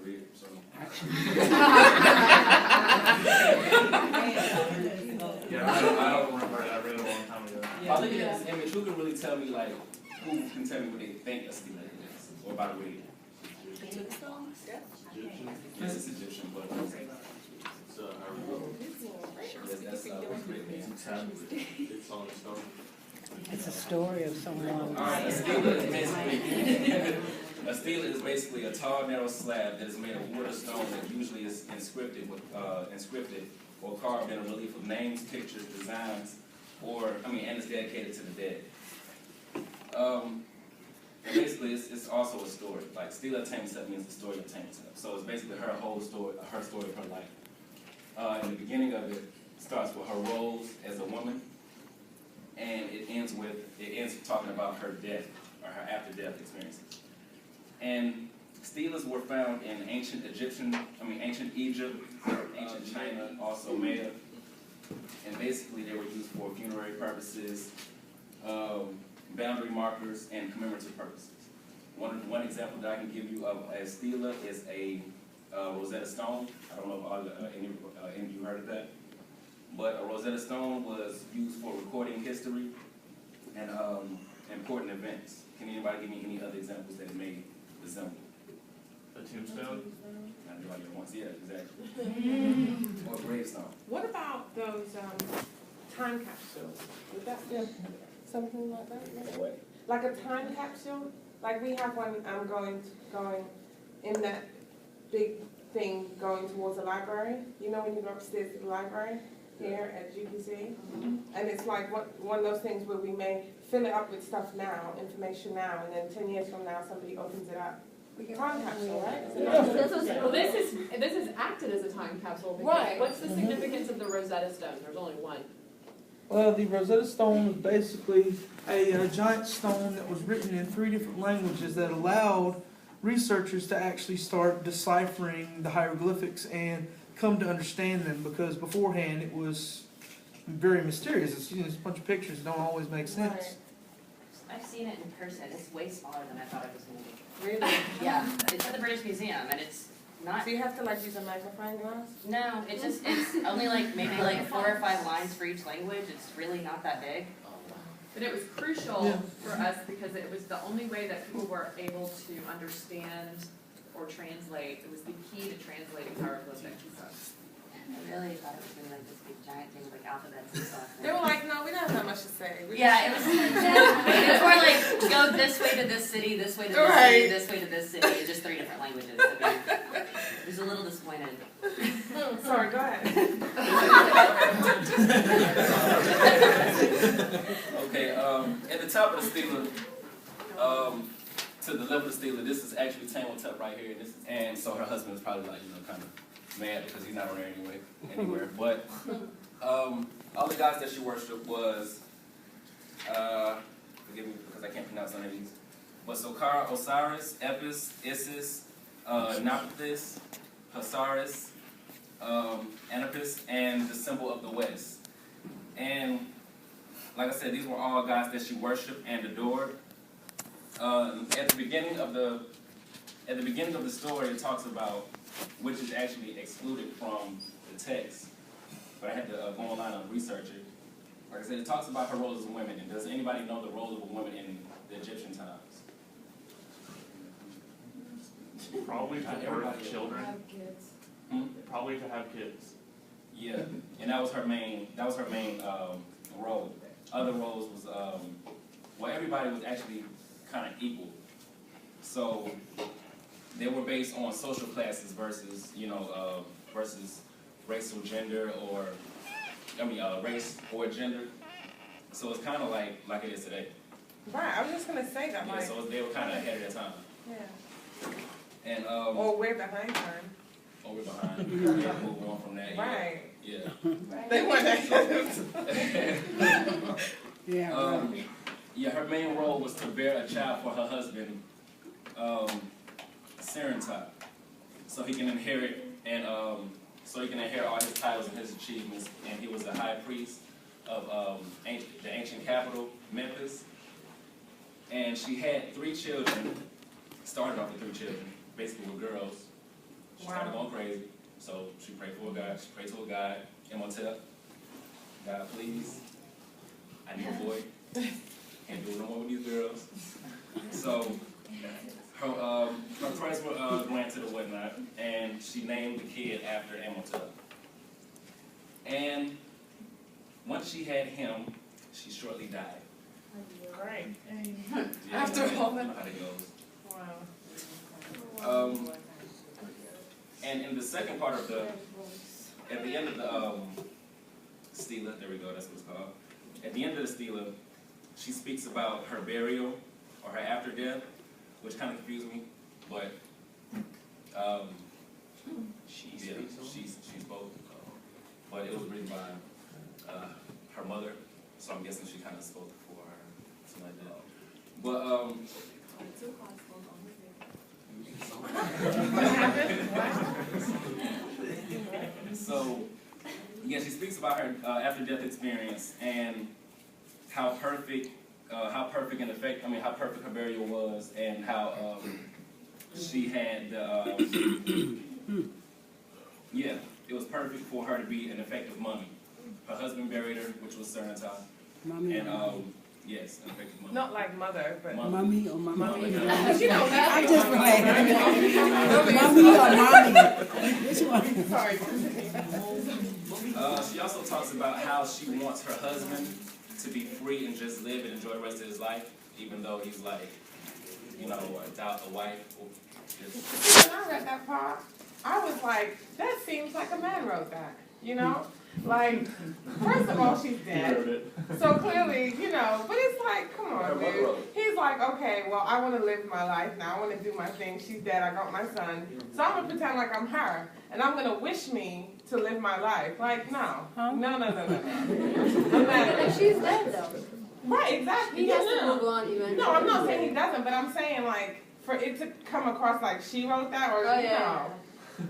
read it, so. Yeah, I don't remember it. I read it a long time ago. By looking at this image, who can really tell me, like, who can tell me what they think a stela is, or about a read? Yes, it's Egyptian, but yes, that's what's written in. It's on the stone. It's a story of someone. Alright, a stela is basically a tall, narrow slab that is made of wood or stone that usually is inscripted or carved in a relief of names, pictures, designs, and it's dedicated to the dead. And basically, it's also a story. Like, Stela Taimtep means the story of Taimtep. So it's basically her whole story, her story of her life. And the beginning of it starts with her roles as a woman, and it ends talking about her death, or her after-death experiences. And stelas were found in ancient Egypt, ancient China, also Maya. And basically, they were used for funerary purposes, boundary markers, and commemorative purposes. One example that I can give you of a stela is a Rosetta Stone. I don't know if any of you heard of that. But a Rosetta Stone was used for recording history and important events. Can anybody give me any other examples that it may resemble? A tombstone? Not everybody at once. Yeah, exactly. Or a gravestone. What about those time capsules? Would that be something like that? What? Like a time capsule? Like we have one going in that big thing going towards the library. You know when you go upstairs to the library here at GPC? And it's like one of those things where we may fill it up with stuff now, information now, and then 10 years from now somebody opens it up. Time capsule, right? Well, this is acted as a time capsule because Right. what's the significance of the Rosetta Stone? There's only one. Well, the Rosetta Stone was basically a giant stone that was written in 3 different languages that allowed researchers to actually start deciphering the hieroglyphics and come to understand them, because beforehand it was very mysterious. It's, it's a bunch of pictures that don't always make sense. Right. I've seen it in person. It's way smaller than I thought it was going to be. Really? Yeah, it's at the British Museum, and it's not. So you have to like use a magnifying glass? No, it's only like maybe like 4 or 5 lines for each language. It's really not that big. But it was crucial Yeah. for us because it was the only way that people were able to understand or translate. It was the key to translating hieroglyphics. I really thought it was going to be like this big giant thing with like alphabets and stuff. They were like, no, we don't have that much to say. Yeah, it was. It's more like go this way to this city, this way to this city, this way to this city. It's just 3 different languages. I mean, it was a little disappointed. Sorry, go ahead. Okay, at the top of the stela, to the left of the stela, this is actually Taimtep right here, and so her husband is probably like, kind of mad because he's not on there anywhere. But all the gods that she worshipped was, forgive me because I can't pronounce none of these, but Sokar, Osiris, Epis, Isis, Nephthys, Hosiris, Anubis, and the symbol of the West. And like I said, these were all gods that she worshipped and adored. At the beginning of the story, it talks about which is actually excluded from the text. But I had to go online and research it. Like I said, it talks about her roles as a woman. And does anybody know the role of a woman in the Egyptian times? Probably to birth children. Hmm? Probably to have kids. Yeah, and that was her main role. Other roles was everybody was actually kind of equal. So they were based on social classes versus versus racial gender or race or gender. So it's kind of like it is today. Right, I was just gonna say that. Yeah, so they were kind of ahead of their time. Yeah. And Or way behind time. we're behind. Yeah, move on from that. Right. Yeah. They weren't ahead. Yeah. Yeah, her main role was to bear a child for her husband, Serentak, so he can inherit all his titles and his achievements. And he was the high priest of the ancient capital, Memphis. And she had 3 children. Started off with 3 children, basically were girls. She's kind of going crazy. So she prayed for a God. She prayed to a God, Imhotep. God, please, I need a boy. Can't do it no more with these girls. So her prayers were granted or whatnot, and she named the kid after Imhotep. And once she had him, she shortly died. Right. Yeah, After all that. you know how that goes. Wow. And in the second part of at the end of the stela, there we go, that's what it's called. At the end of the stela, she speaks about her burial or her after death, which kind of confused me, but she's both. But it was written by her mother, so I'm guessing she kind of spoke for her, something like that. But so, yeah, she speaks about her after-death experience and how perfect how perfect her burial was, and how she had yeah, it was perfect for her to be an effective mummy. Her husband buried her, which was Serenity, Mommy, and yes, an effective mummy. Not like mother, but mommy or mommy? Mummy. you know, I'm just playing. Mommy or mommy? Which one? Sorry. She also talks about how she wants her husband to be free and just live and enjoy the rest of his life, even though he's like, you know, without a wife. Or just... When I read that part, I was like, that seems like a man wrote that, you know? Like, first of all, she's dead. So clearly, you know, but it's like, come on, dude. He's like, okay, well, I want to live my life now. I want to do my thing. She's dead. I got my son. So I'm going to pretend like I'm her. And I'm going to wish me to live my life. Like, no. No. But she's dead though. Right, exactly. He has to move on eventually. No, I'm not saying he doesn't, but I'm saying, like, for it to come across like she wrote that, or Oh, yeah.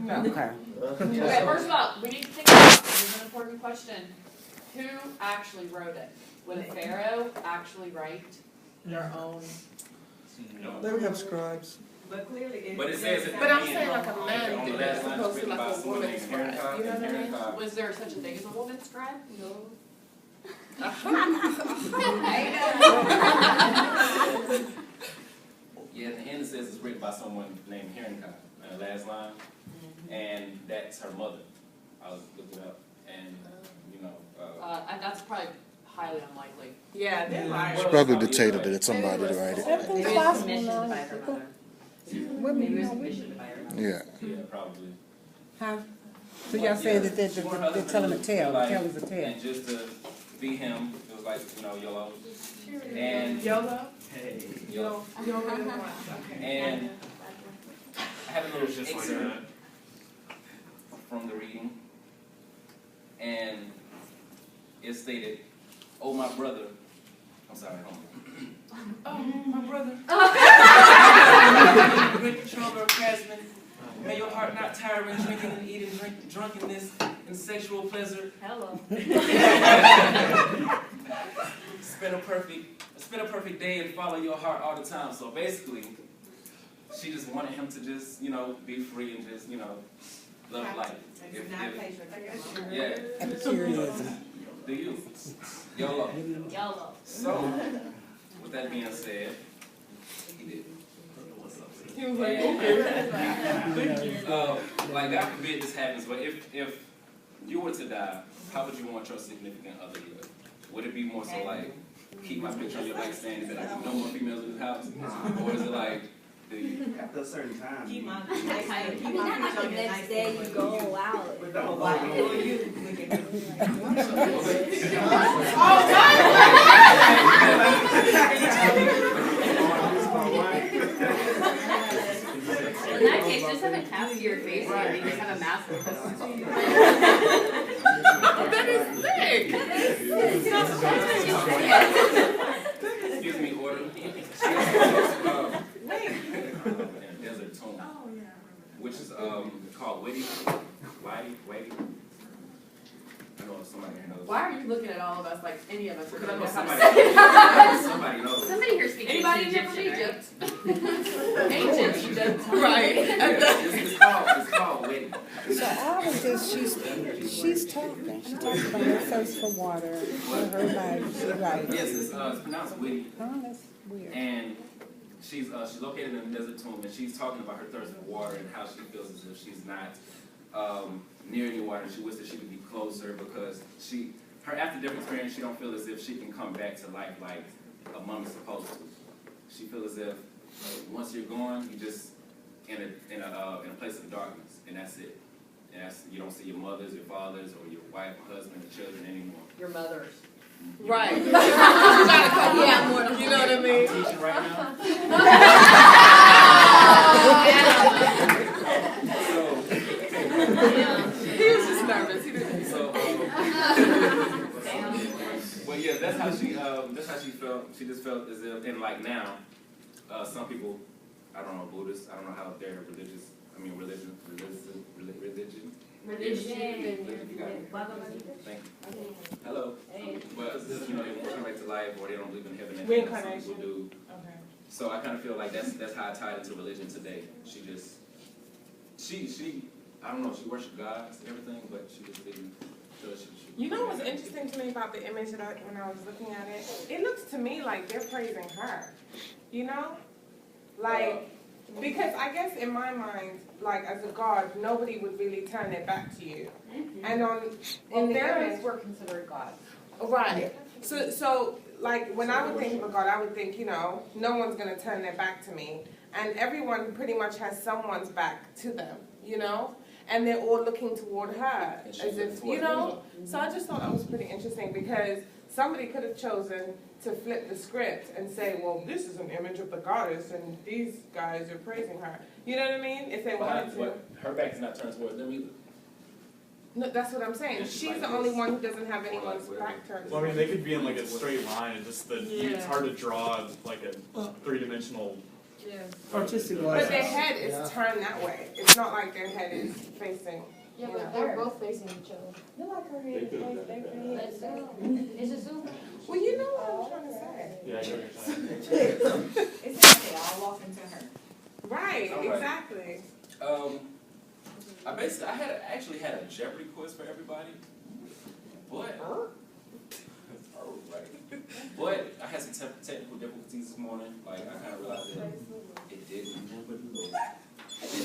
no. Okay. Okay, first of all, we need to think about this. This is an important question. Who actually wrote it? Would a pharaoh actually write their own? No. They would have scribes. But clearly But it says But I'm saying like a man on the did last it, line, supposed it's to written by like a someone woman named scribe. Herenka, You know and what I mean? Herenka. Was there such a thing as a woman scribe? No. Yeah, at the end it says it's written by someone named Herenka, the last line, and that's her mother. I was looking up, and you know. And that's probably highly unlikely. Yeah, they're lying. It's probably dictated that it's somebody to write it. Everything's Maybe it was possible commissioned now. by her mother. Women, Maybe it you was know, commissioned by her mother. Yeah. Yeah, probably. Huh? So y'all saying that She wanted her they're husband telling a to tale, like- the tale is a tale. And just to be him, it was like, you know, YOLO. And YOLO? YOLO. YOLO is what? Okay. And I have a little Just like excerpt that. from the reading, and it stated, "Oh, my brother," I'm sorry, hold on. "Oh, my brother, great trouble of craftsman, may your heart not tire in drinking and eating, drunkenness and sexual pleasure. Hello. Spend a perfect day and follow your heart all the time." So basically, she just wanted him to just, you know, be free and just, you know, love life. Yeah. Materialism. Do you? YOLO. Yellow. So, with that being said, he did. He was like, Like, God forbid this happens, but if you were to die, how would you want your significant other to live? Would it be more so like, keep my picture on your nightstand and be like, no more females in the house? Or is it like, do you? After a certain time. I mean, not like the next day you go out. With the whole body. In that case, just have a tap to your face here, you just have a mask with this. that is sick. Excuse me, order. In a desert tomb, which is called Witty. Whitey. I know somebody here knows. Why are you looking at all of us like any of us are Because I going know to have somebody knows. Somebody here speaks Anybody ancient here from Egyptian, right? Egypt? Ancient Egypt. Right. It's called because she's talking. She talks about her thirst for water, her life. She writes. Yes, it's pronounced Whitty, Oh, that's weird. and she's located in the desert tomb, and she's talking about her thirst for water and how she feels as if she's not near any water. She wishes that she could be closer because her after-death experience, she don't feel as if she can come back to life like a mummy's supposed to. She feels as if once you're gone, you just in a place of darkness, and that's it. And you don't see your mothers, your fathers, or your wife, husband, or children anymore. Your mothers. Right. You gotta come Yeah, more than You know what I mean? I'm teaching right now. He was just nervous. He didn't. Well, yeah, that's how she felt. She just felt as if, and like now, some people, I don't know, Buddhists, I don't know how their religion. You got it. Thank you. Hello. Well, you know, they won't come back to life, or they don't believe in heaven. And Reincarnation. some people do. Okay. So I kind of feel like that's how I tied into religion today. She I don't know, she worshiped God and everything, but she just didn't feel she. You know what's interesting to me about the image that when I was looking at it? It looks to me like they're praising her. You know? Like, because I guess in my mind, like as a god, nobody would really turn their back to you. And in the pharaohs image, were considered gods. right. So like when I would think of a god, I would think, you know, no one's gonna turn their back to me. And everyone pretty much has someone's back to them, you know? And they're all looking toward her And as she's if, looking you toward know? So I just thought that was pretty interesting because somebody could have chosen to flip the script and say, well, this is an image of the goddess and these guys are praising her. You know what I mean? If they wanted to. But her back is not turned towards them either. No, that's what I'm saying. Yeah, she's She's like the only this. one who doesn't have anyone's Or like back turned. Well, I mean, they could be in like a straight line, and just it's Yeah. hard to draw like a three-dimensional. Yeah. Artistic But license. their head is turned that way. It's not like their head is facing. Yeah, you but know. they're both facing each other. You like her head? Let's zoom. Is it zoom? Well, you know what I'm trying to say. Yeah, I know what you're saying. It's like they all walk into her. Right, All right. exactly. I actually had a Jeopardy quiz for everybody, but but I had some technical difficulties this morning. Like I kind of realized that it didn't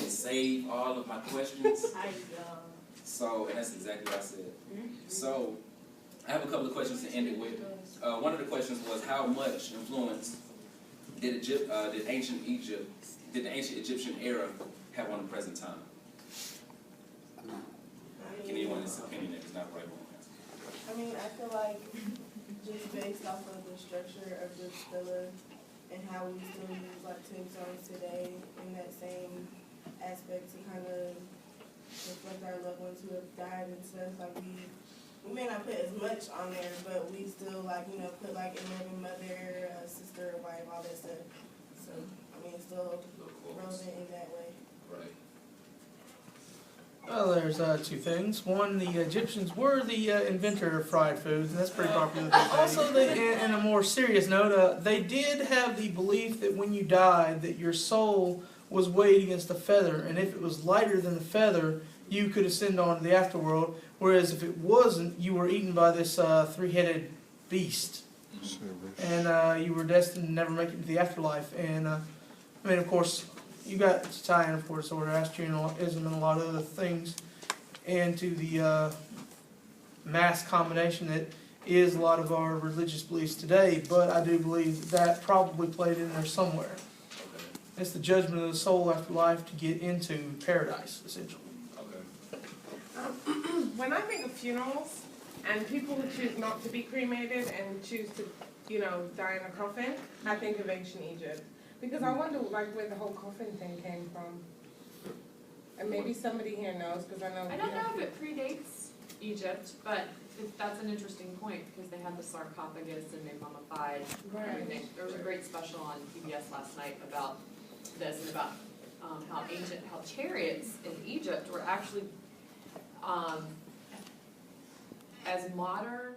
save all of my questions. So, and that's exactly what I said. So, I have a couple of questions to end it with. One of the questions was, how much influence did the ancient Egyptian era have on the present time? Can anyone this opinion is not right on answer? I mean, I feel like just based off of the structure of the stela and how we still use like tombstones today in that same aspect to kind of reflect our loved ones who have died and stuff. Like we may not put as much on there, but we still like, you know, put like a living mother, sister, wife, all that stuff. So, I mean, it's still relevant in that way. Right. Well, there's two things. One, the Egyptians were the inventor of fried foods, and that's pretty popular these days. Also, in a more serious note, they did have the belief that when you died, that your soul was weighed against a feather, and if it was lighter than the feather, you could ascend on to the afterworld, whereas if it wasn't, you were eaten by this three-headed beast, and you were destined to never make it to the afterlife. And, I mean, of course, you got to tie in, of course, Zoroastrianism and a lot of other things into the mass combination that is a lot of our religious beliefs today, but I do believe that probably played in there somewhere. It's the judgment of the soul after life to get into paradise, essentially. When I think of funerals and people who choose not to be cremated and choose to, you know, die in a coffin, I think of ancient Egypt. Because I wonder, like, where the whole coffin thing came from. And maybe somebody here knows, because I know... I don't know if it predates Egypt, but that's an interesting point, because they had the sarcophagus and they mummified everything. There was a great special on PBS last night about this and about how chariots in Egypt were actually as modern